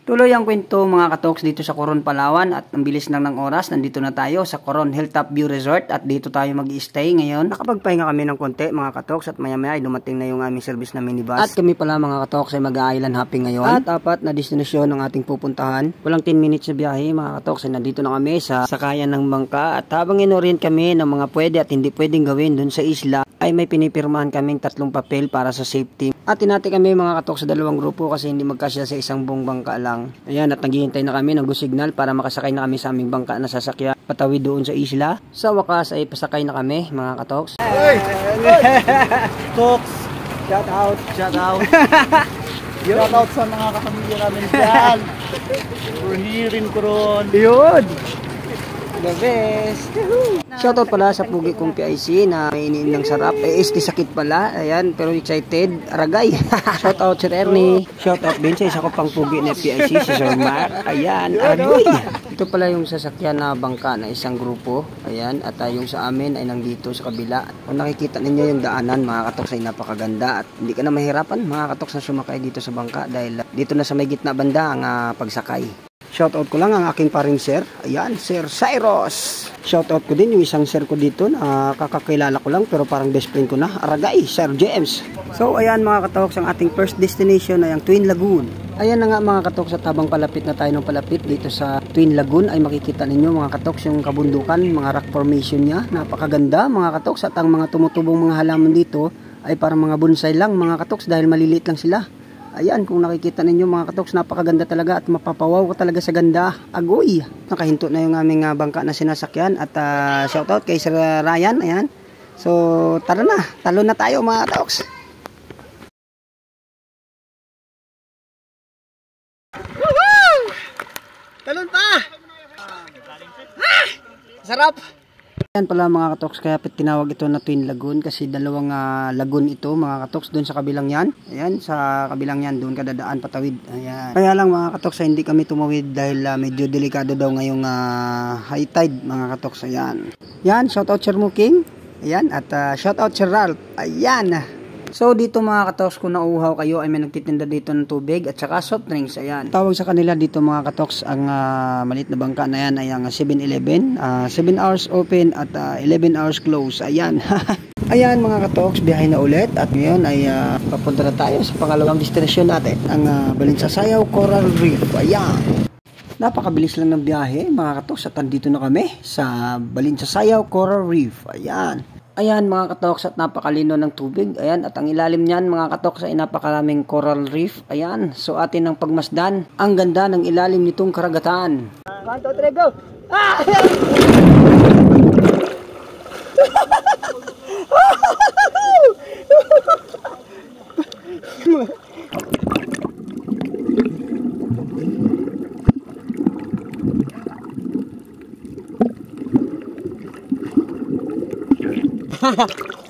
Tuloy ang kwento mga katoks dito sa Coron, Palawan at ang bilis lang ng oras, nandito na tayo sa Coron Hilltop View Resort at dito tayo mag-i-stay ngayon. Nakapagpahinga kami ng konti mga katoks at maya-maya ay dumating na yung aming service na minibus. At kami pala mga katoks ay mag-island hopping ngayon. At apat na destinasyon ng ating pupuntahan. Walang 10 minutes na biyahe mga katoks ay nandito na kami sa sakayan ng bangka at habang inorient kami ng mga pwede at hindi pwedeng gawin dun sa isla ay may pinipirmahan kaming 3 papel para sa safety. At tinati kami mga katoks sa 2 grupo kasi hindi magkasya sa isang buong bangka lang. Ayan, at naghihintay na kami ng go signal para makasakay na kami sa aming bangka na sasakyan patawid doon sa isla. Sa wakas ay pasakay na kami mga katoks. Hey! Toks! Shout out! Shout out! Shout out sa mga kapamilya namin dyan! We're here in Coron! Yun! The best! Shoutout pala sa pugi kong PIC na may iniin ng sarap. ST sakit pala. Ayan, pero excited. Aragay. Shoutout Sir Ernie. Shoutout din sa isa ko pang pugi na PIC, si Sir Mark. Ayan, aragay. Ito pala yung sasakyan na bangka na isang grupo. Ayan, at yung sa amin ay nandito sa kabila. Kung nakikita ninyo yung daanan, mga katoks ay napakaganda. At hindi ka na mahirapan, mga katoks na sumakay dito sa bangka dahil dito na sa may gitna banda ang pagsakay. Shoutout ko lang ang aking paring sir. Ayan, Sir Cyrus. Shoutout ko din yung isang sir ko dito na kakakilala ko lang pero parang best friend ko na. Aragay, Sir James. So, ayan mga katoks, ang ating first destination ay ang Twin Lagoon. Ayan na nga mga katoks, at habang palapit na tayo ng palapit dito sa Twin Lagoon ay makikita ninyo mga katoks yung kabundukan, mga rock formation niya. Napakaganda mga katoks at ang mga tumutubong mga halaman dito ay parang mga bonsai lang mga katoks dahil maliliit lang sila. Ayan, kung nakikita ninyo mga katoks, napakaganda talaga at mapapawaw ka talaga sa ganda. Agoy! Nakahinto na yung aming bangka na sinasakyan at shoutout kay Sir Ryan. Ayan. So, tara na. Talo na tayo mga katoks. Woohoo! Talon pa! Sarap! Ayan pala mga katoks, kaya tinawag ito na Twin Lagoon kasi dalawang lagoon ito mga katoks doon sa kabilang yan. Ayan, sa kabilang yan, doon kadadaan patawid. Ayan. Kaya lang mga katoks, hindi kami tumawid dahil medyo delikado daw ngayong high tide mga katoks. Ayan. Yan, shoutout Sir Muking. Ayan, at shoutout Sir Ralph. Ayan. So dito mga katoks, kung nauuhaw kayo ay may nagtitinda dito ng tubig at saka soft drinks. Ayan. Tawag sa kanila dito mga katoks, ang maliit na bangka na yan ay ang 7-Eleven. 7 hours open at 11 hours close. Ayan. Ayan mga katoks, biyahe na ulit at ngayon ay papunta na tayo sa pangalawang destinasyon natin, ang Balinsasayaw Coral Reef. Ayan. Napakabilis lang ng biyahe mga katoks at andito na kami sa Balinsasayaw Coral Reef. Ayan. Ayan mga katoks, at napakalino ng tubig. Ayan, at ang ilalim niyan mga katoks ay napakaraming coral reef. Ayan, so atin ang pagmasdan. Ang ganda ng ilalim nitong karagatan. 1, 2, 3, go! Ah!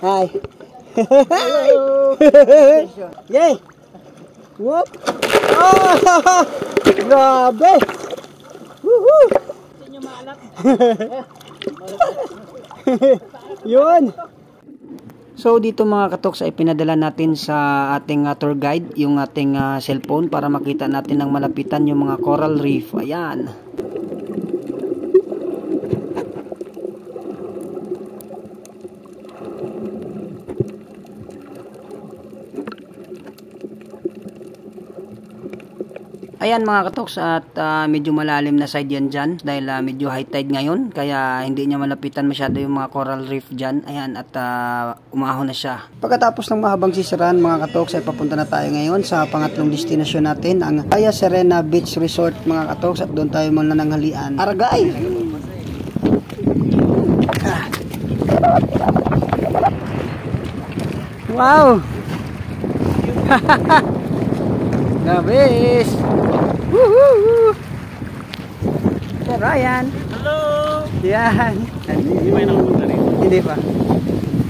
Hi. Hello! Yay! Whoop! Oh! Grabe! Woohoo! Yun! So dito mga katoks ay pinadala natin sa ating tour guide yung ating cellphone para makita natin ng malapitan yung mga coral reef. Ayan. Ayan mga katoks, at medyo malalim na side yan dyan dahil medyo high tide ngayon kaya hindi niya malapitan masyado yung mga coral reef dyan. Ayan, at umahon na siya. Pagkatapos ng mahabang sisiran mga katoks ay papunta na tayo ngayon sa pangatlong destinasyon natin, ang Playa Serena Beach Resort mga katoks, at doon tayo manananghalian. Aragay! Wow! Nabis! Woohoo! Sir Ryan! Hello! Yan! Hindi pa inapunta rin. Hindi pa.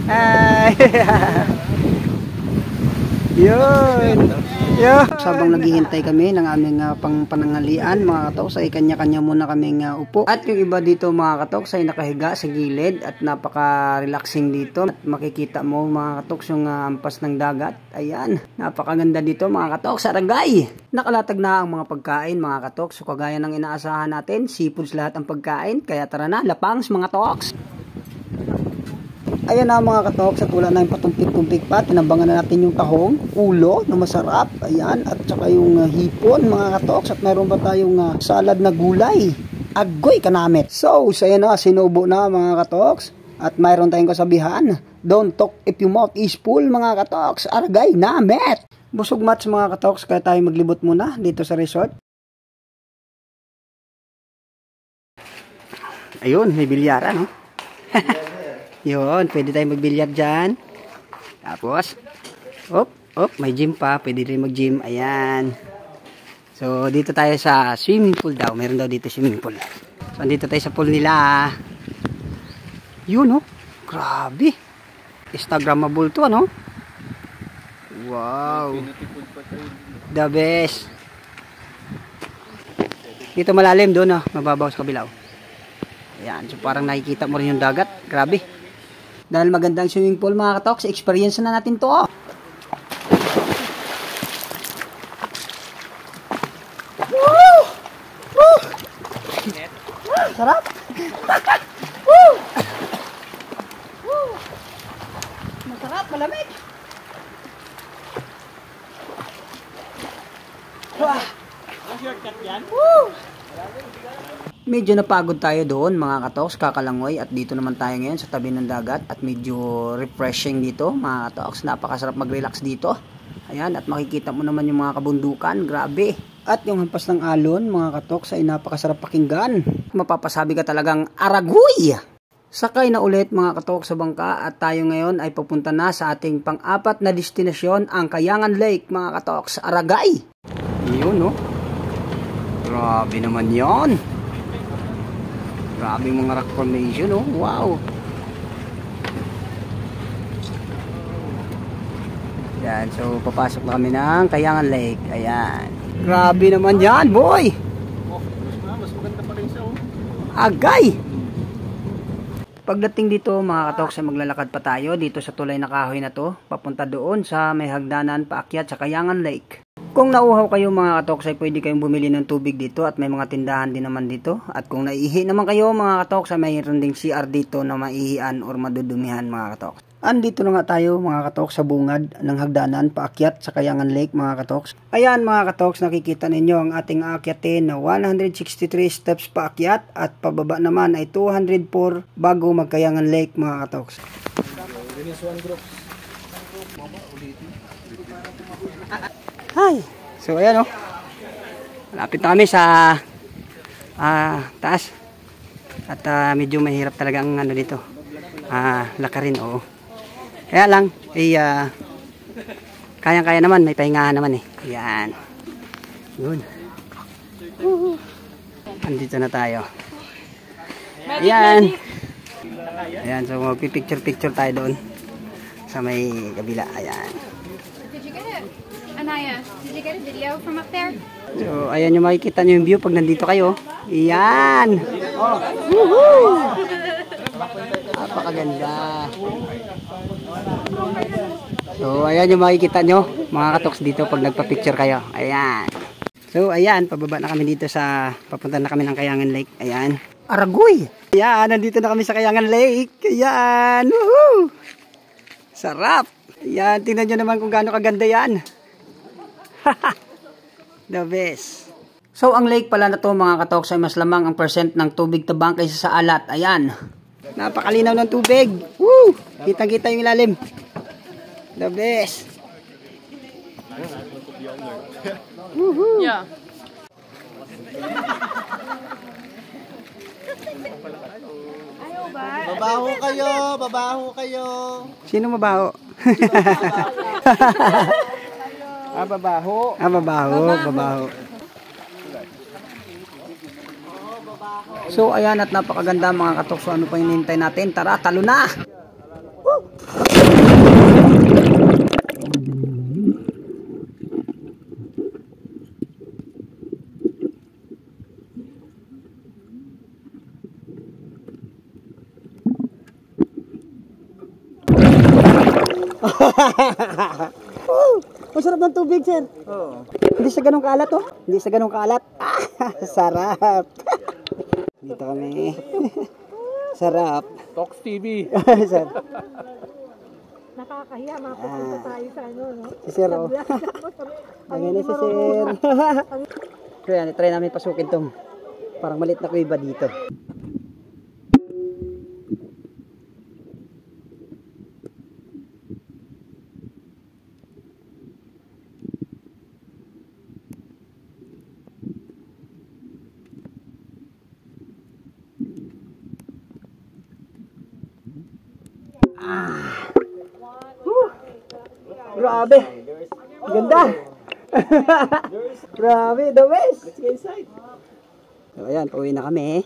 Hi! Yun! Yeah. Sabang naghihintay kami ng aming panangalian mga katoks ay kanya-kanya muna kaming upo. At yung iba dito mga katoks ay nakahiga sa gilid at napaka-relaxing dito. At makikita mo mga katoks yung ampas ng dagat. Ayan, napakaganda dito mga katoks. Aragay! Nakalatag na ang mga pagkain mga katoks. So kagaya ng inaasahan natin, seafoods lahat ang pagkain. Kaya tara na, lapangs mga toks! Ayan na mga katoks, at wala na yung patumpik-tumpik pa. Tinambangan na natin yung tahong, ulo na masarap. Ayan, at saka yung hipon mga katoks. At mayroon ba tayong salad na gulay? Agoy kanamit. So ayan na, sinubo na mga katoks. At mayroon tayong kasabihan, don't talk if your mouth is full mga katoks. Aragay namit. Busog match mga katoks, kaya tayo maglibot muna dito sa resort. Ayun, may bilyaran, no? Yun, pwede tayo magbilyar dyan. Tapos, may gym pa. Pwede rin mag-gym. Ayan. So, dito tayo sa swimming pool daw. Meron daw dito swimming pool. So, dito tayo sa pool nila. Yun, no? Grabe. Instagrammable to, ano? Wow. The best. Dito malalim doon, no? Mababaw sa kabilaw. Ayan. So, parang nakikita mo rin yung dagat. Grabe. Dahil magandang swimming pool mga katoks, experience na natin to. Woo! Woo! Sarap! Woo! Woo! Masarap, malamig! Wah! Woo! Medyo napagod tayo doon mga katoks, kakalangoy, at dito naman tayo ngayon sa tabi ng dagat at medyo refreshing dito mga katoks. Napakasarap mag-relax dito. Ayan, at makikita mo naman yung mga kabundukan, grabe. At yung hampas ng alon mga katoks ay napakasarap pakinggan. Mapapasabi ka talagang aragoy! Sakay na ulit mga katoks sa bangka at tayo ngayon ay papunta na sa ating pang-apat na destinasyon, ang Kayangan Lake mga katoks, Aragay. Yun, no? Grabe naman yon. Grabe mga rock formation, oh. Wow. Yan, so papasok na kami ng Kayangan Lake. Ayan. Grabe naman yan, boy. Mas maganda pa rin siya, oh. Agay. Pagdating dito mga katoks, maglalakad pa tayo dito sa tulay na kahoy na to, papunta doon sa may hagdanan paakyat sa Kayangan Lake. Kung nauhaw kayo mga katoks ay pwede kayong bumili ng tubig dito at may mga tindahan din naman dito. At kung naihi naman kayo mga katoks ay mayroon ding CR dito na maihian or madudumihan mga katoks. Andito na nga tayo mga katoks sa bungad ng hagdanan paakyat sa Kayangan Lake mga katoks. Ayan mga katoks, nakikita ninyo ang ating aakyatin na 163 steps paakyat at pababa naman ay 204 bago magKayangan Lake mga katoks. Hi. So ayan, oh. Malapit na kami sa taas. At medyo mahirap talaga ang ano dito. Lakarin, oo. Kaya lang kayang-kaya naman, may pahingahan naman eh. Ayan. Yun. Andito na tayo. Ayan. Ayan, so magpipicture-picture tayo doon sa may kabila. Ayan. Anaya, did you get a video from up there? So, ayan yung makikita nyo yung view pag nandito kayo. Ayan! Oh. Woohoo! Napakaganda. So, ayan yung makikita nyo, mga katoks dito pag nagpa-picture kayo. Ayan. So, ayan, pababa na kami dito sa, papunta na kami ng Kayangan Lake. Ayan. Aragoy! Ayan, nandito na kami sa Kayangan Lake. Ayan! Woohoo! Sarap! Ayan, tingnan nyo naman kung gaano kaganda yan. The best. So, ang lake pala na to mga katoks ay mas lamang ang percent ng tubig tabang kaysa sa alat. Ayan. Napakalinaw ng tubig. Woo! Kitang-kita yung ilalim. The best. Woohoo! Yeah. Babaho kayo, babaho kayo. Sino mabaho? Babaho. Babaho. So, ayan, at napakaganda mga katoks. So, ano pa hinihintay natin? Tara, talo na! Woo! Ang sarap ng tubig, sir. Oo. Hindi siya ganun kaalat, oh. Hindi siya ganun kaalat. Sarap. Dito kami. Sarap. Tox TV. Sir. Nakakahiya, mapapunta tayo sa ano, no? Si sir, oh. Ang si sir. So yan, try namin pasukin tong parang maliit na kuiba dito. Grabe. Ganda. Grabe, the best. Let's go inside. So ayan, pauwi na kami.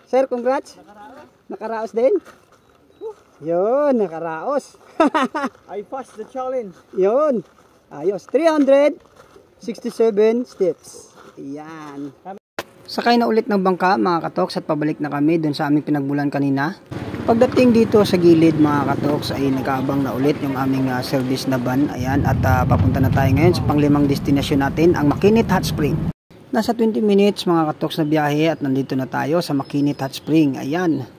Sir, congrats. Nakaraos din. Yun, nakaraos. I passed the challenge. Yun. Ayos. 367 steps. Ayan. Sakay na ulit ng bangka mga katoks at pabalik na kami dun sa aming pinagmulan kanina. Pagdating dito sa gilid mga katoks ay nag-aabang na ulit yung aming service na van. Ayan, at papunta na tayo ngayon sa panglimang destinasyon natin, ang Makinit Hot Spring. Nasa 20 minutes mga katoks na biyahe at nandito na tayo sa Makinit Hot Spring. Ayan.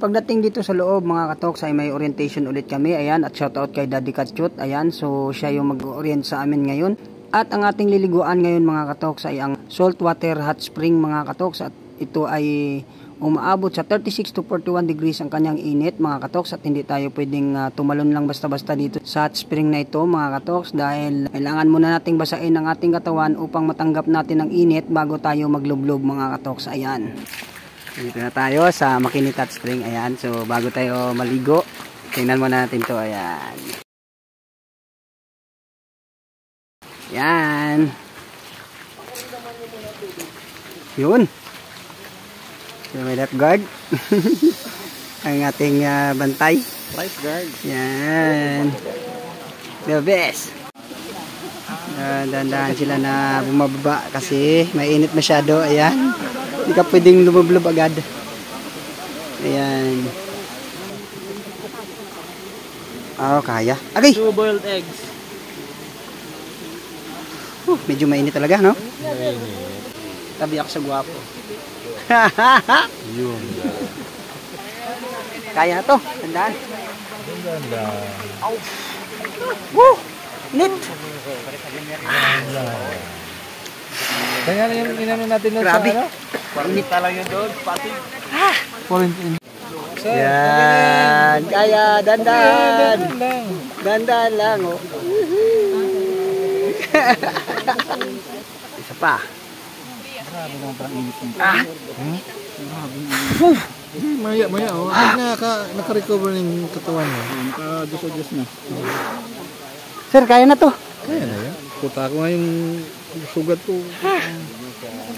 Pagdating dito sa loob mga katoks ay may orientation ulit kami. Ayan, at shoutout kay Daddy Kachut. Ayan, so siya yung mag-orient sa amin ngayon. At ang ating liliguan ngayon mga katoks ay ang saltwater hot spring mga katoks, at ito ay umaabot sa 36 to 41 degrees ang kanyang init mga katoks, at hindi tayo pwedeng tumalon lang basta-basta dito sa hot spring na ito mga katoks, dahil kailangan muna nating basain ang ating katawan upang matanggap natin ang init bago tayo maglublob mga katoks. Ayan, dito na tayo sa Makinit Hot Spring. Ayan, so bago tayo maligo, tingnan muna natin to. Ayan. Yan. Yun. So, may lifeguard. Ang ating bantay. Lifeguard. Yan. The best. Dahan-dahan sila na bumababa kasi mainit masyado. Ayan. Hindi ka pwedeng lumublob agad. Ayan. Oh, kaya. Agay! 2 boiled eggs. Medyo mainit talaga, no? Mainit. Tabi ako sa guwapo. Yun. Kaya na to. Tandaan. Tandaan. Woo! Nit! Kaya na yung inano natin doon sa Grabe. ano? Init talaga yun doon. Pati. Yan. Kaya, dandan. Dandan lang, oh. Isa pa. Grabe naman parang init ng Maya, oh. Naka-recover ng katawan mo. Naka-adjust na. Sir, kaya na to. Kaya na yan. Puta ko nga yung sugat ko.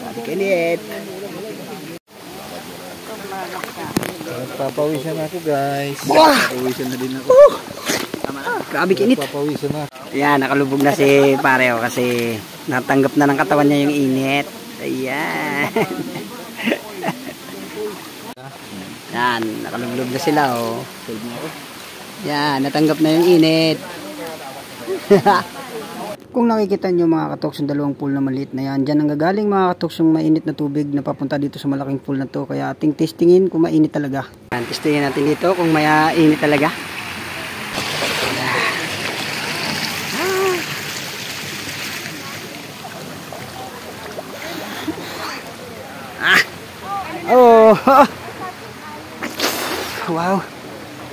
Sabi kinit. Papawisan ako, guys. Wah! Papawisan na din ako. Grabe kinit. Papawisan na. Ayan, nakalubog na si Pareo kasi natanggap na ng katawan niya yung init. Ayan. Yan, nakalubog na sila, oh. Yan, natanggap na yung init. Kung nakikita nyo mga katoks yung dalawang pool na maliit na yan, dyan ang gagaling mga katoks yung mainit na tubig na papunta dito sa malaking pool na to. Kaya ating testingin kung mainit talaga. Yan, testingin natin dito kung mainit talaga. Oh! Wow!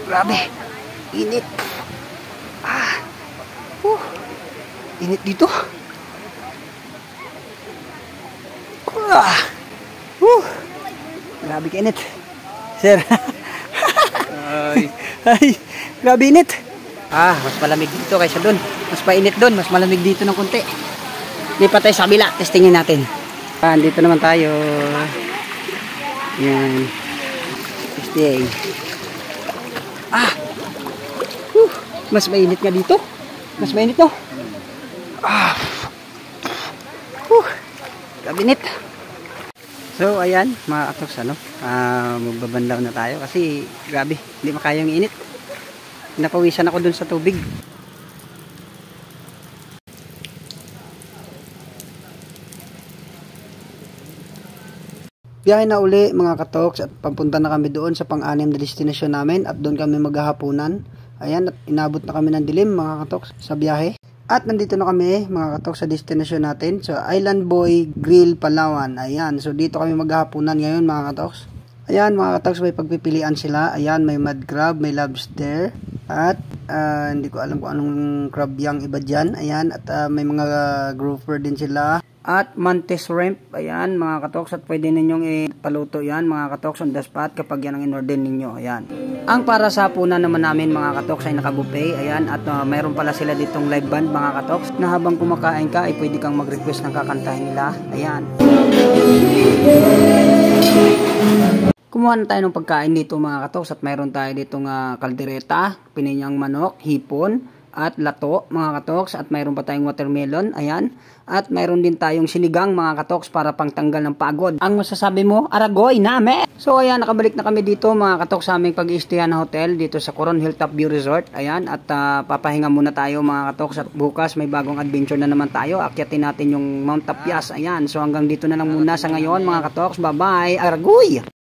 Grabe! Init! Init dito! Grabe ka init! Sir! Ay! Grabe init! Mas malamig dito kaysa doon. Mas painit doon. Mas malamig dito ng konti. Lipat tayo sa kabila. Testingin natin. Dito naman tayo. Yan. Testing. Mas mainit nga dito. Mas mainit no. Kabinit. So ayan mga katoks, magbabandaw na tayo kasi grabe, hindi makayang init. Napawisan ako dun sa tubig. Biyahe na uli mga katoks at papunta na kami doon sa pang-anim na destinasyon namin at doon kami maghahapunan. Ayan, at inabot na kami ng dilim mga katoks sa biyahe. At nandito na kami mga katoks sa destinasyon natin sa Island Boy Grill Palawan. Ayan, so dito kami maghahapunan ngayon mga katoks. Ayan mga katoks, may pagpipilian sila. Ayan, may mud crab, may lobster at hindi ko alam kung anong crab yung iba dyan. Ayan, at may mga grouper din sila. At mantis shrimp, ayan mga katoks, at pwede ninyong ipaluto yan mga katoks on the spot kapag yan ang in-order ninyo. Ayan. Ang para sa punan naman namin mga katoks ay nakabuffet. Ayan, at mayroon pala sila ditong live band mga katoks na habang kumakain ka ay pwede kang mag-request ng kakantahin nila. Ayan. Kumuha na tayo ng pagkain dito mga katoks at mayroon tayo ditong kaldereta, pininyang manok, hipon, at lato mga katoks, at mayroon pa tayong watermelon. Ayan. At mayroon din tayong sinigang mga katoks para pangtanggal ng pagod. Ang masasabi mo, Aragoy namin! So ayan, nakabalik na kami dito mga katoks sa aming pag-i-stayan na hotel dito sa Coron Hilltop View Resort. Ayan, at papahinga muna tayo mga katoks at bukas may bagong adventure na naman tayo. Akyatin natin yung Mount Tapias. Ayan, so hanggang dito na lang muna sa ngayon mga katoks. Bye bye, Aragoy!